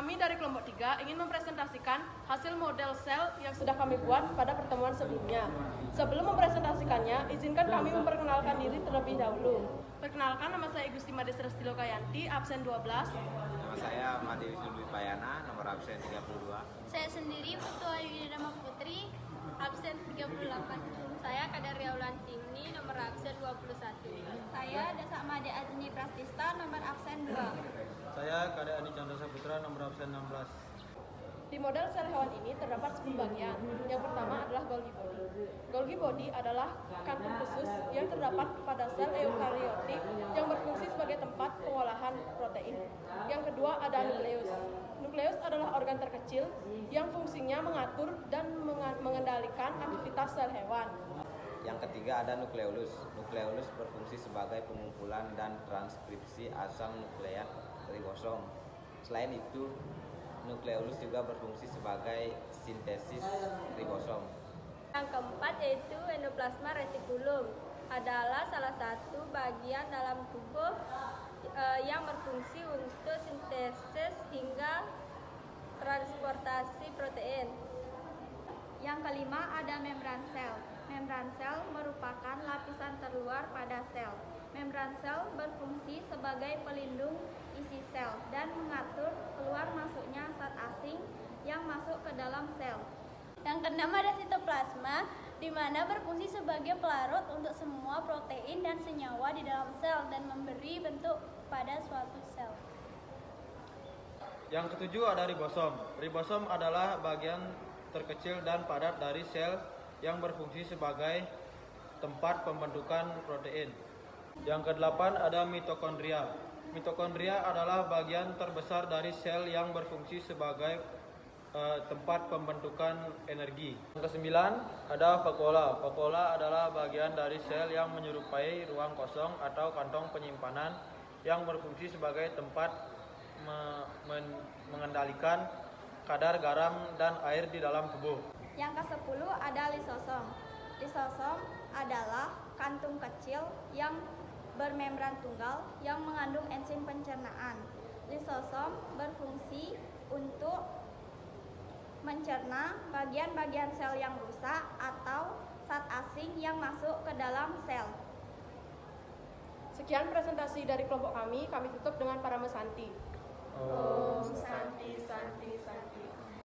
Kami dari kelompok 3 ingin mempresentasikan hasil model sel yang sudah kami buat pada pertemuan sebelumnya. Sebelum mempresentasikannya, izinkan kami memperkenalkan diri terlebih dahulu. Perkenalkan, nama saya Igusti Madesra Stilokayanti, absen 12. Nama saya Madi Wisnu Payana, nomor absen 32. Saya sendiri Putu Ayu Dama Putri, absen 38. Saya Kadaria Ulantini, nomor absen 21. Saya Desa Made Azmi Prastista, nomor absen 2. Saya Kade Adi Chandra Saputra, nomor absen 16. Di model sel hewan ini terdapat 10 bagian. Yang pertama adalah Golgi body. Golgi body adalah kantung khusus yang terdapat pada sel eukariotik yang berfungsi sebagai tempat pengolahan protein. Yang kedua ada nukleus. Nukleus adalah organ terkecil yang fungsinya mengatur dan mengendalikan aktivitas sel hewan. Yang ketiga ada nukleolus. Nukleolus berfungsi sebagai pengumpulan dan transkripsi asam nukleat ribosom. Selain itu, nukleolus juga berfungsi sebagai sintesis ribosom. Yang keempat yaitu endoplasma retikulum, adalah salah satu bagian dalam tubuh yang berfungsi untuk sintesis hingga transportasi protein. Yang kelima ada membran sel. Membran sel merupakan lapisan terluar pada sel. Membran sel berfungsi sebagai pelindung isi sel dan mengatur keluar masuknya zat asing yang masuk ke dalam sel. Yang keenam ada sitoplasma, di mana berfungsi sebagai pelarut untuk semua protein dan senyawa di dalam sel dan memberi bentuk pada suatu sel. Yang ketujuh ada ribosom. Ribosom adalah bagian terkecil dan padat dari sel yang berfungsi sebagai tempat pembentukan protein. Yang kedelapan ada mitokondria. Mitokondria adalah bagian terbesar dari sel yang berfungsi sebagai tempat pembentukan energi. Yang kesembilan ada vakuola. Vakuola adalah bagian dari sel yang menyerupai ruang kosong atau kantong penyimpanan yang berfungsi sebagai tempat mengendalikan kadar garam dan air di dalam tubuh. Yang ke-10 ada lisosom. Lisosom adalah kantung kecil yang bermembran tunggal yang mengandung enzim pencernaan. Lisosom berfungsi untuk mencerna bagian-bagian sel yang rusak atau zat asing yang masuk ke dalam sel. Sekian presentasi dari kelompok kami tutup dengan Parama Santi. Oh. Santi, Santi, Santi.